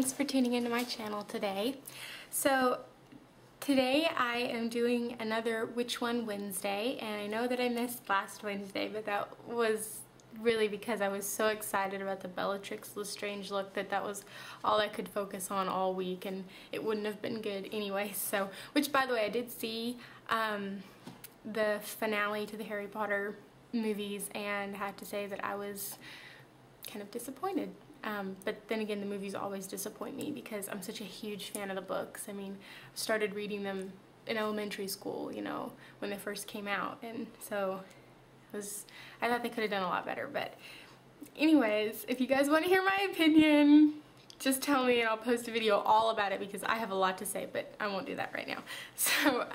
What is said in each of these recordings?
thanks for tuning into my channel today. So today I am doing another Which One Wednesday, and I know that I missed last Wednesday, but that was really because I was so excited about the Bellatrix Lestrange look that was all I could focus on all week, and it wouldn't have been good anyway. So, which by the way, I did see the finale to the Harry Potter movies and have to say that I was kind of disappointed. But then again, the movies always disappoint me because I'm such a huge fan of the books. I mean, I started reading them in elementary school, you know, when they first came out, and so I thought they could have done a lot better. But anyways, if you guys want to hear my opinion, just tell me and I'll post a video all about it because I have a lot to say, but I won't do that right now. So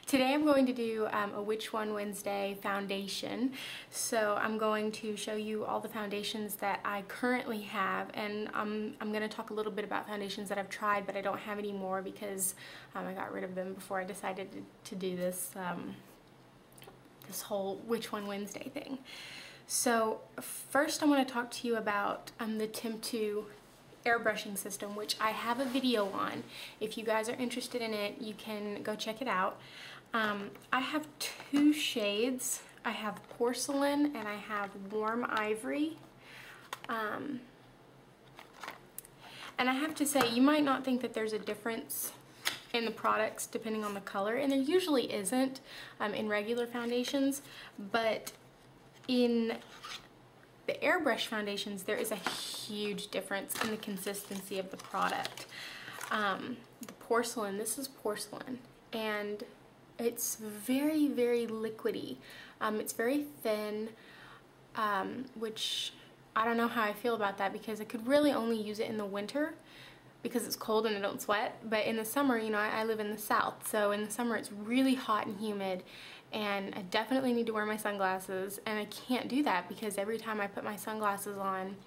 today I'm going to do a Which One Wednesday foundation. So I'm going to show you all the foundations that I currently have, and I'm going to talk a little bit about foundations that I've tried but I don't have anymore because I got rid of them before I decided to do this this whole Which One Wednesday thing. So first I want to talk to you about the Temp 2 airbrushing system, which I have a video on. If you guys are interested in it, you can go check it out. I have two shades. I have porcelain and I have warm ivory. And I have to say, you might not think that there's a difference in the products depending on the color, and there usually isn't in regular foundations, but in the airbrush foundations there is a huge difference in the consistency of the product. The porcelain, this is porcelain, and it's very, very liquidy. It's very thin, which I don't know how I feel about that because I could really only use it in the winter because it's cold and I don't sweat. But in the summer, you know, I live in the south, so in the summer it's really hot and humid, and I definitely need to wear my sunglasses, and I can't do that because every time I put my sunglasses on,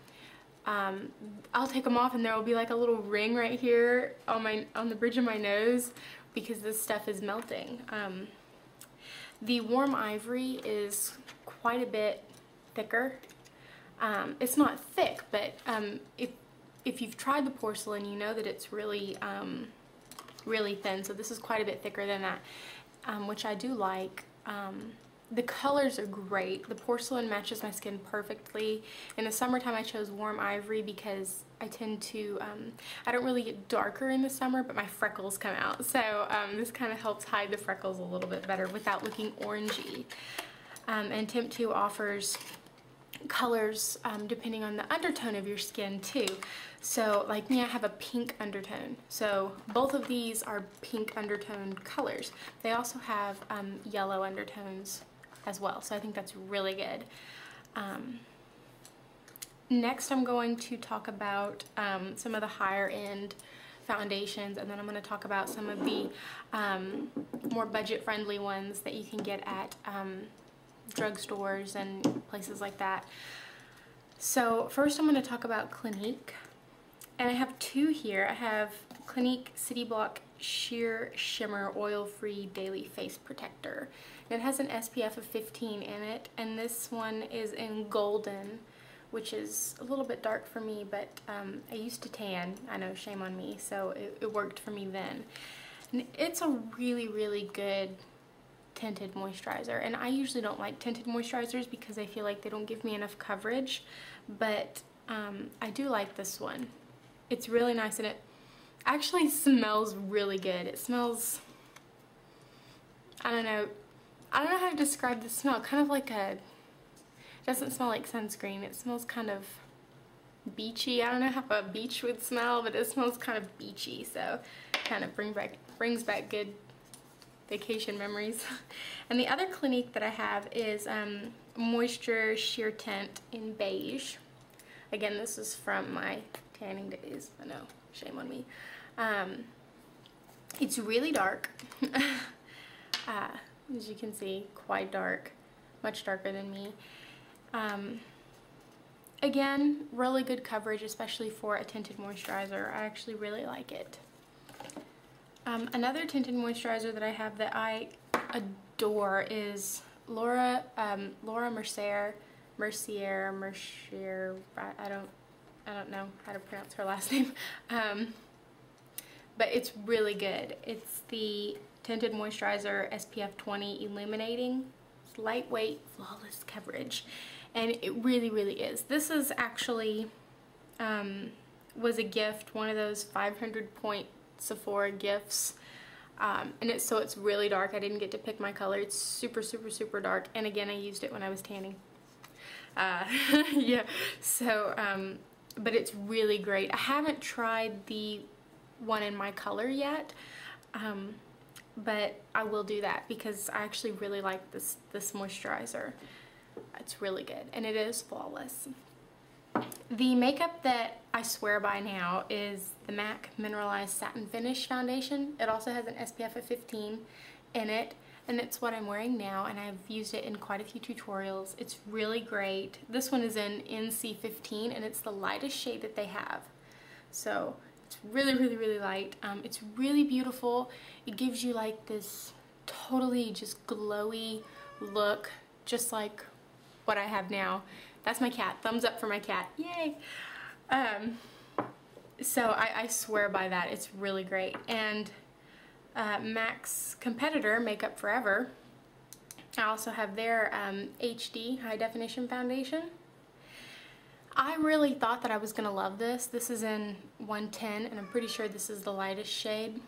I'll take them off and there will be like a little ring right here on the bridge of my nose because this stuff is melting. The warm ivory is quite a bit thicker. It's not thick, but if you've tried the porcelain, you know that it's really really thin. So this is quite a bit thicker than that, which I do like. The colors are great. The porcelain matches my skin perfectly. In the summertime I chose warm ivory because I tend to, I don't really get darker in the summer, but my freckles come out. So this kind of helps hide the freckles a little bit better without looking orangey. And Temp 2 offers colors depending on the undertone of your skin too. So like me, I have a pink undertone, so both of these are pink undertone colors. They also have yellow undertones as well, so I think that's really good. Next I'm going to talk about some of the higher end foundations, and then I'm going to talk about some of the more budget friendly ones that you can get at drugstores and places like that. So first I'm going to talk about Clinique, and I have two here. I have Clinique City Block Sheer Shimmer Oil-Free Daily Face Protector. And it has an SPF of 15 in it, and this one is in golden, which is a little bit dark for me, but I used to tan. I know, shame on me, so it worked for me then. And it's a really, really good tinted moisturizer, and I usually don't like tinted moisturizers because I feel like they don't give me enough coverage, but I do like this one. It's really nice, and it actually smells really good. It smells, I don't know how to describe the smell. Kind of like it doesn't smell like sunscreen. It smells kind of beachy. I don't know how a beach would smell, but it smells kind of beachy, so kind of brings back good vacation memories. And the other Clinique that I have is Moisture Sheer Tint in beige. Again, this is from my tanning days. I know, shame on me. It's really dark. As you can see, quite dark, much darker than me. Again, really good coverage, especially for a tinted moisturizer. I actually really like it. Another tinted moisturizer that I have that I adore is Laura Mercier, I don't I don't know how to pronounce her last name. But it's really good. It's the Tinted Moisturizer SPF 20 Illuminating. It's lightweight, flawless coverage. And it really, really is. This is actually, was a gift, one of those 500-point Sephora gifts. And so it's really dark. I didn't get to pick my color. It's super, super, super dark. And again, I used it when I was tanning. Yeah, so, but it's really great. I haven't tried the one in my color yet, but I will do that because I actually really like this moisturizer. It's really good, and it is flawless. The makeup that I swear by now is the MAC Mineralized Satin Finish Foundation. It also has an SPF of 15 in it, and it's what I'm wearing now, and I've used it in quite a few tutorials. It's really great. This one is in NC15, and it's the lightest shade that they have. So it's really, really, really light. It's really beautiful. It gives you like this totally just glowy look, just like what I have now. That's my cat. Thumbs up for my cat. Yay! So I swear by that. It's really great. And MAC's competitor, Makeup Forever, I also have their HD High Definition Foundation. I really thought that I was going to love this. This is in 110, and I'm pretty sure this is the lightest shade.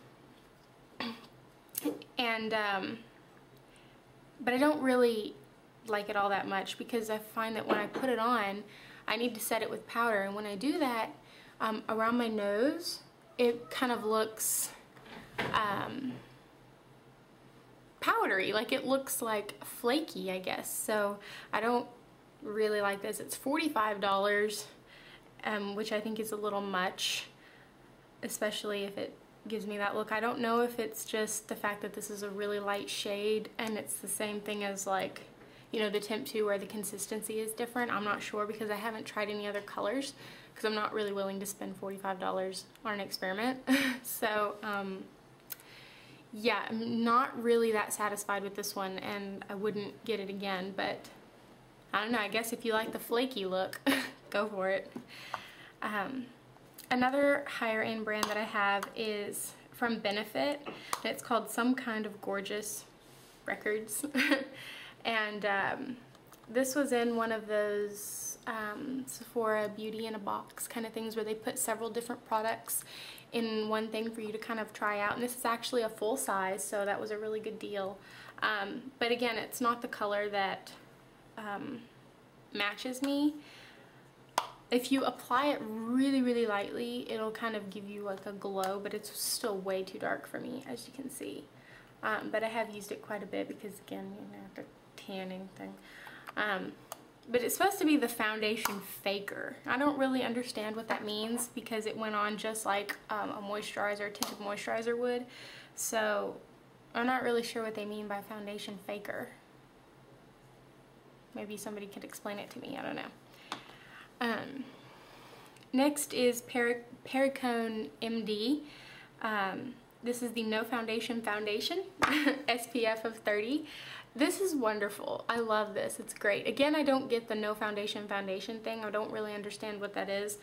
And, but I don't really like it all that much because I find that when I put it on, I need to set it with powder, and when I do that, around my nose, it kind of looks powdery, like it looks like flaky, I guess. So I don't really like this. It's $45, which I think is a little much, especially if it gives me that look. I don't know if it's just the fact that this is a really light shade and it's the same thing as, like, you know, the Temp 2 where the consistency is different. I'm not sure because I haven't tried any other colors because I'm not really willing to spend $45 on an experiment. So yeah, I'm not really that satisfied with this one, and I wouldn't get it again, but I don't know, I guess if you like the flaky look, go for it. Another higher end brand that I have is from Benefit, and it's called Some Kind of Gorgeous Records. And this was in one of those Sephora Beauty in a Box kind of things where they put several different products in one thing for you to kind of try out. And this is actually a full size, so that was a really good deal. But again, it's not the color that matches me. If you apply it really, really lightly, it'll kind of give you like a glow, but it's still way too dark for me, as you can see. But I have used it quite a bit because, again, you know, the tanning thing. But it's supposed to be the foundation faker. I don't really understand what that means because it went on just like a moisturizer, tinted moisturizer would. So I'm not really sure what they mean by foundation faker. Maybe somebody could explain it to me. I don't know. Next is Perricone MD. This is the No Foundation Foundation, SPF of 30. This is wonderful. I love this. It's great. Again, I don't get the No Foundation Foundation thing. I don't really understand what that is.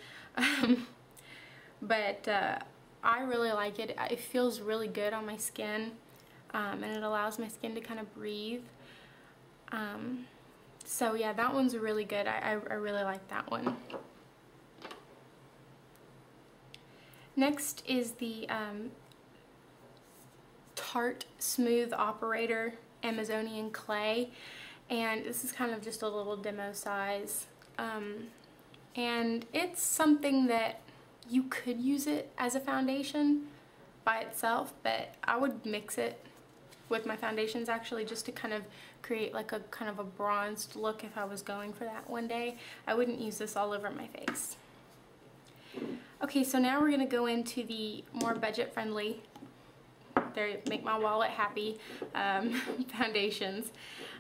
But I really like it. It feels really good on my skin, and it allows my skin to kind of breathe. So yeah, that one's really good. I really like that one. Next is the Tarte Smooth Operator Amazonian Clay, and this is kind of just a little demo size, and it's something that you could use it as a foundation by itself, but I would mix it with my foundations actually just to kind of create like a kind of a bronzed look if I was going for that one day. I wouldn't use this all over my face. Okay, so now we're going to go into the more budget friendly, they make my wallet happy, foundations.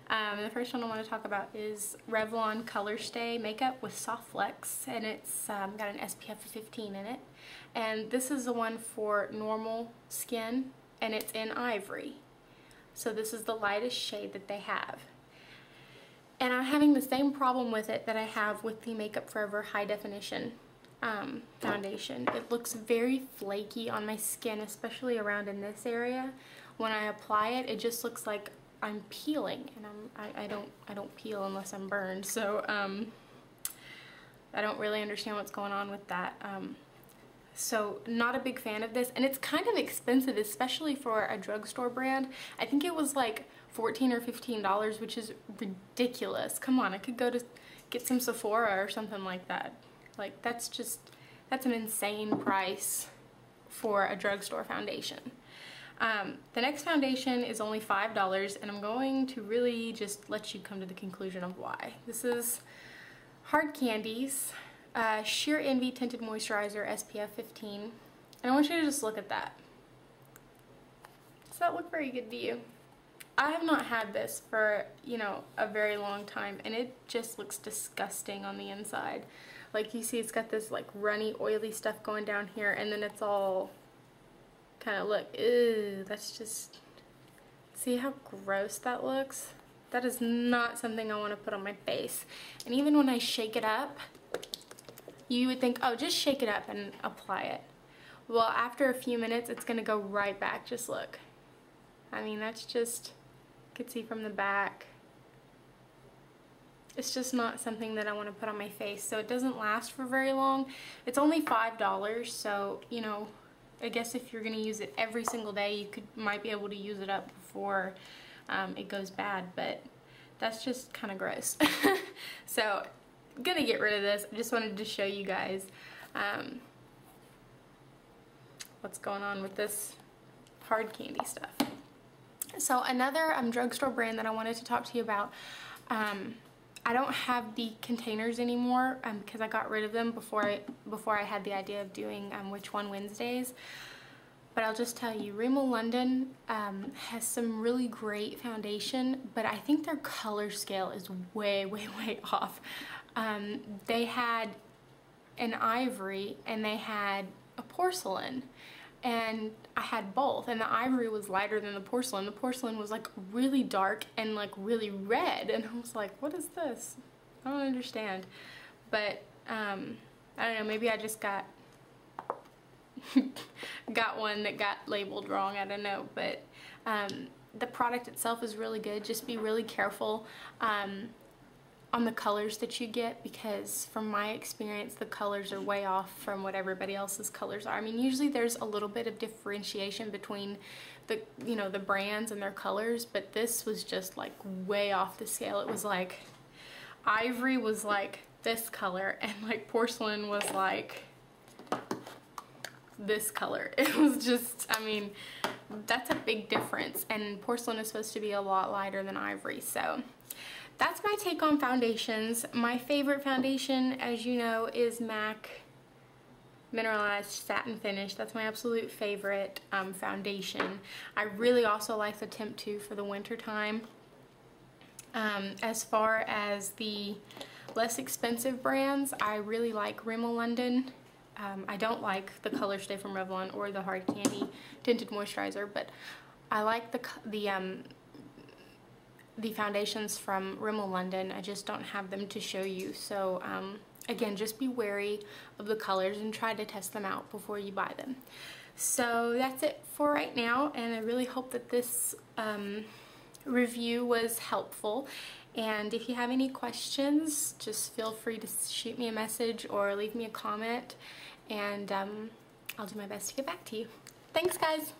The first one I want to talk about is Revlon Color Stay Makeup with Soft Flex, and it's got an SPF of 15 in it. And this is the one for normal skin, and it's in Ivory. So this is the lightest shade that they have. And I'm having the same problem with it that I have with the Makeup Forever High Definition foundation. It looks very flaky on my skin, especially around in this area. When I apply it, it just looks like I'm peeling, and I don't peel unless I'm burned. So I don't really understand what's going on with that. So not a big fan of this, and it's kind of expensive, especially for a drugstore brand. I think it was like $14 or $15, which is ridiculous. Come on, I could go to get some Sephora or something like that. Like, that's an insane price for a drugstore foundation. The next foundation is only $5, and I'm going to really just let you come to the conclusion of why. This is Hard Candy's Sheer Envy Tinted Moisturizer SPF 15, and I want you to just look at that. Does that look very good to you? I have not had this for, you know, a very long time, and it just looks disgusting on the inside. Like, you see it's got this like runny, oily stuff going down here, and then it's all kind of, look, ew, that's just, see how gross that looks? That is not something I want to put on my face. And even when I shake it up, you would think, oh, just shake it up and apply it. Well, after a few minutes, it's going to go right back. Just look. I mean, that's just, you could see from the back. It's just not something that I want to put on my face. So it doesn't last for very long. It's only $5, so, you know, I guess if you're going to use it every single day, you might be able to use it up before it goes bad, but that's just kind of gross. So I'm gonna get rid of this. I just wanted to show you guys what's going on with this Hard Candy stuff. So another drugstore brand that I wanted to talk to you about, I don't have the containers anymore because I got rid of them before I had the idea of doing Which One Wednesdays. But I'll just tell you, Rimmel London has some really great foundation, but I think their color scale is way, way, way off. They had an ivory and they had a porcelain, and I had both, and the ivory was lighter than the porcelain. The porcelain was like really dark and like really red, and I was like, what is this? I don't understand. But I don't know, maybe I just got one that got labeled wrong, I don't know. But the product itself is really good. Just be really careful on the colors that you get, because from my experience the colors are way off from what everybody else's colors are. I mean, usually there's a little bit of differentiation between the, you know, the brands and their colors, but this was just like way off the scale. It was like ivory was like this color, and like porcelain was like this color. It was just, I mean, that's a big difference, and porcelain is supposed to be a lot lighter than ivory. So that's my take on foundations. My favorite foundation, as you know, is MAC Mineralized Satin Finish. That's my absolute favorite foundation. I really also like the Temp 2 for the winter time. As far as the less expensive brands, I really like Rimmel London. I don't like the Color Stay from Revlon or the Hard Candy Tinted Moisturizer, but I like the foundations from Rimmel London. I just don't have them to show you. So again, just be wary of the colors and try to test them out before you buy them. So that's it for right now, and I really hope that this review was helpful. And if you have any questions, just feel free to shoot me a message or leave me a comment, and I'll do my best to get back to you. Thanks, guys!